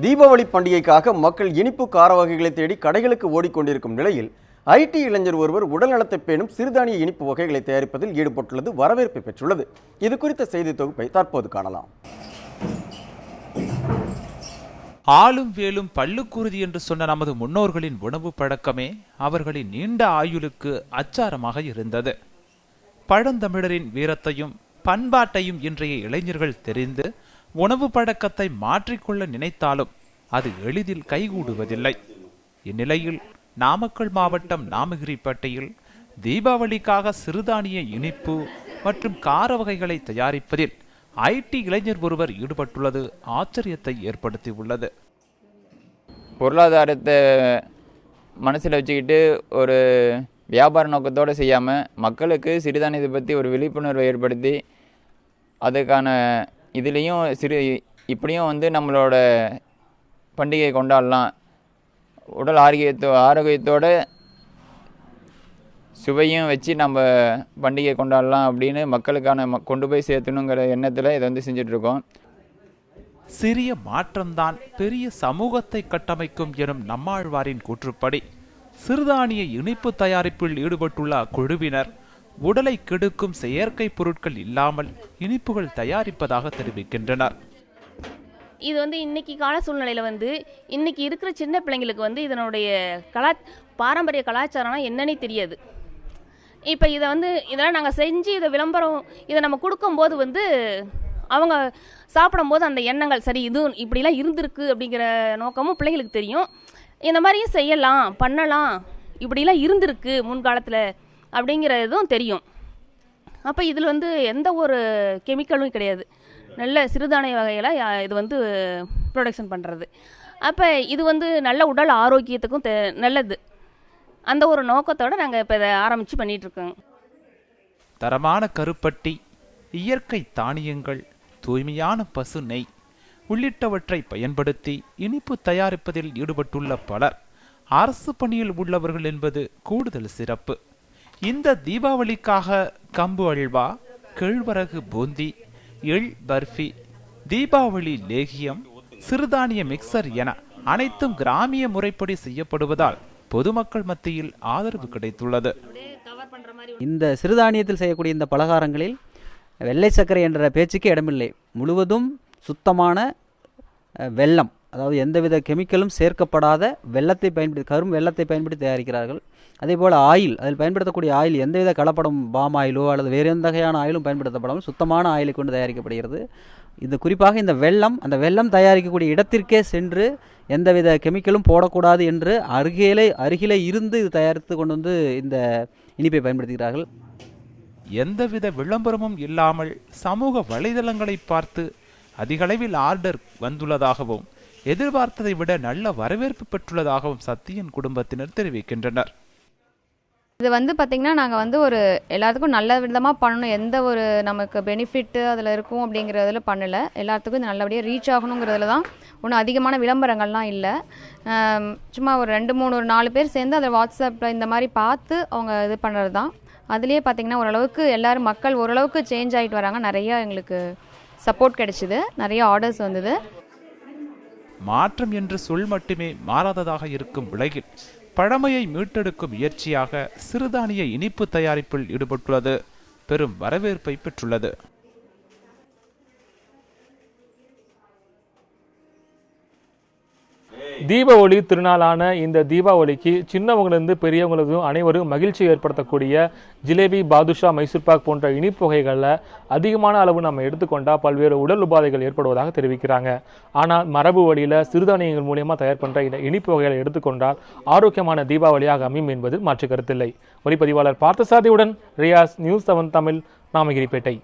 தீபாவளி பண்டிகைக்காக மக்கள் இனிப்பு கார வகைகளை தேடி கடைகளுக்கு ஓடிக்கொண்டிருக்கும் நிலையில் ஐடி இளைஞர் ஒருவர் உடல்நலத்தை பேணும் சிறுதானிய இனிப்பு வகைகளை தயாரிப்பதில் ஈடுபட்டுள்ளது வரவேற்பை பெற்றுள்ளது. இது குறித்த செய்தி தொகுப்பை தற்போது காணலாம். ஆளும் வேலும் பல்லுக்குருதி என்று சொன்ன நமது முன்னோர்களின் உணவு பழக்கமே அவர்களின் நீண்ட ஆயுளுக்கு அச்சாரமாக இருந்தது. பழந்தமிழரின் வீரத்தையும் பண்பாட்டையும் இன்றைய இளைஞர்கள் தெரிந்து உணவு பழக்கத்தை மாற்றிக்கொள்ள நினைத்தாலும் அது எளிதில் கைகூடுவதில்லை. இந்நிலையில் நாமக்கல் மாவட்டம் நாமகிரிப்பேட்டையில் தீபாவளிக்காக சிறுதானிய இனிப்பு மற்றும் கார வகைகளை தயாரிப்பதில் ஐடி இளைஞர் ஒருவர் ஈடுபட்டுள்ளது ஆச்சரியத்தை ஏற்படுத்தியுள்ளது. பொருளாதாரத்தை மனசில் வச்சுக்கிட்டு ஒரு வியாபார நோக்கத்தோடு செய்யாமல் மக்களுக்கு சிறுதானியத்தை பற்றி ஒரு விழிப்புணர்வை ஏற்படுத்தி அதுக்கான இதுலேயும் இப்படியும் நம்மளோட பண்டிகை கொண்டாடலாம், உடல் ஆரோக்கியத்தோட சுவையும் வச்சு நம்ம பண்டிகை கொண்டாடலாம் அப்படின்னு மக்களுக்கான கொண்டு போய் சேர்த்தணுங்கிற எண்ணத்தில் இதை செஞ்சிட்ருக்கோம். சிறிய மாற்றம்தான் பெரிய சமூகத்தை கட்டமைக்கும் எனும் நம்மாழ்வாரின் கூற்றுப்படி சிறுதானிய இனிப்பு தயாரிப்பில் ஈடுபட்டுள்ள குழுவினர் உடலை கெடுக்கும் செயற்கை பொருட்கள் இல்லாமல் இனிப்புகள் தயாரிப்பதாக தெரிவிக்கின்றனர். இது இன்னைக்கு கால சூழ்நிலையில் இன்னைக்கு இருக்கிற சின்ன பிள்ளைங்களுக்கு இதனுடைய பாரம்பரிய கலாச்சாரம்னா என்னன்னே தெரியாது. இப்போ இதெல்லாம் நாங்கள் செஞ்சு இதை விளம்பரம் இதை நம்ம கொடுக்கும்போது அவங்க சாப்பிடும்போது அந்த எண்ணங்கள் சரி இது இப்படிலாம் இருந்திருக்கு அப்படிங்கிற நோக்கமும் பிள்ளைங்களுக்கு தெரியும். இந்த மாதிரியும் செய்யலாம் பண்ணலாம் இப்படிலாம் இருந்திருக்கு முன்காலத்தில் அப்படிங்கிறதும் தெரியும். அப்போ இதில் எந்த ஒரு கெமிக்கலும் கிடையாது, நல்ல சிறுதானிய வகையில் இது ப்ரொடக்ஷன் பண்ணுறது. அப்போ இது நல்ல உடல் ஆரோக்கியத்துக்கும் நல்லது. அந்த ஒரு நோக்கத்தோடு நாங்கள் இப்போ இதை ஆரம்பித்து பண்ணிகிட்ருக்கோங்க. தரமான கருப்பட்டி, இயற்கை தானியங்கள், தூய்மையான பசு நெய் உள்ளிட்டவற்றை பயன்படுத்தி இனிப்பு தயாரிப்பதில் ஈடுபட்டுள்ள பலர் அரசு பணியில் உள்ளவர்கள் என்பது கூடுதல் சிறப்பு. இந்த தீபாவளிக்காக கம்பு அல்வா, கேழ்வரகு பூந்தி, எள் பர்ஃபி, தீபாவளி லேகியம், சிறுதானிய மிக்சர் என அனைத்தும் கிராமிய முறைப்படி செய்யப்படுவதால் பொதுமக்கள் மத்தியில் ஆதரவு கிடைத்துள்ளது. இந்த சிறுதானியத்தில் செய்யக்கூடிய இந்த பலகாரங்களில் வெள்ளை சர்க்கரை என்ற பேச்சுக்கு இடமில்லை. முழுவதும் சுத்தமான வெல்லம், அதாவது எந்தவித கெமிக்கலும் சேர்க்கப்படாத வெள்ளத்தை பயன்படுத்தி கரும் வெள்ளத்தை பயன்படுத்தி தயாரிக்கிறார்கள். அதே போல் ஆயில், அதில் பயன்படுத்தக்கூடிய ஆயில் எந்தவித கலப்படம் பாம் ஆயிலோ அல்லது வேறு எந்த வகையான ஆயிலும் பயன்படுத்தப்படாமல் சுத்தமான ஆயிலை கொண்டு தயாரிக்கப்படுகிறது. இது குறிப்பாக இந்த வெல்லம், அந்த வெல்லம் தயாரிக்கக்கூடிய இடத்திற்கே சென்று எந்தவித கெமிக்கலும் போடக்கூடாது என்று அருகிலே இருந்து இது தயாரித்து கொண்டு இந்த இனிப்பை பயன்படுத்துகிறார்கள். எந்தவித விளம்பரமும் இல்லாமல் சமூக வலைதளங்களை பார்த்து அதிகளவில் ஆர்டர் வந்துள்ளதாகவும் எதிர்பார்த்ததை விட நல்ல வரவேற்பு பெற்றுள்ளதாகவும் சத்தியன் குடும்பத்தினர் தெரிவிக்கின்றனர். இது பார்த்திங்கன்னா நாங்கள் ஒரு எல்லாத்துக்கும் நல்ல விதமாக பண்ணணும், எந்த ஒரு நமக்கு பெனிஃபிட்டு அதில் இருக்கும் அப்படிங்கிறதுல பண்ணலை. எல்லாத்துக்கும் இது நல்லபடியாக ரீச் ஆகணுங்கிறதுல தான். ஒன்றும் அதிகமான விளம்பரங்கள்லாம் இல்லை. சும்மா ஒரு 2-3 ஒரு 4 பேர் சேர்ந்து அதை வாட்ஸ்அப்பில் இந்த மாதிரி பார்த்து அவங்க இது பண்ணுறது தான். அதுலேயே பார்த்திங்கன்னா ஓரளவுக்கு எல்லோரும் மக்கள் ஓரளவுக்கு சேஞ்ச் ஆகிட்டு வராங்க. நிறையா எங்களுக்கு சப்போர்ட் கிடைச்சிது, நிறைய ஆர்டர்ஸ் வந்தது. மாற்றம் என்ற சொல் மட்டுமே மாறாததாக இருக்கும் உலகில் பழமையை மீட்டெடுக்கும் முயற்சியாக சிறுதானிய இனிப்பு தயாரிப்பில் ஈடுபட்டுள்ளது பெரும் வரவேற்பை பெற்றுள்ளது. தீபாவளி திருநாளான இந்த தீபாவளிக்கு சின்னவங்களிலிருந்து பெரியவங்களுக்கும் அனைவரும் மகிழ்ச்சி ஏற்படுத்தக்கூடிய ஜிலேபி, பாதுஷா, மைசூர்பாக் போன்ற இனிப்பு வகைகளில் அதிகமான அளவு நம்ம எடுத்துக்கொண்டால் பல்வேறு உடல் உபாதைகள் ஏற்படுவதாக தெரிவிக்கிறாங்க. ஆனால் மரபு வழியில் சிறுதானியங்கள் மூலியமாக தயார் பண்ணுற இந்த இனிப்பு வகைகளை எடுத்துக்கொண்டால் ஆரோக்கியமான தீபாவளியாக அமையும் என்பது மாற்று கருத்தில்லை. ஒளிப்பதிவாளர் பார்த்தசாதியுடன் ரியாஸ், நியூஸ் 7 தமிழ், நாமகிரிப்பேட்டை.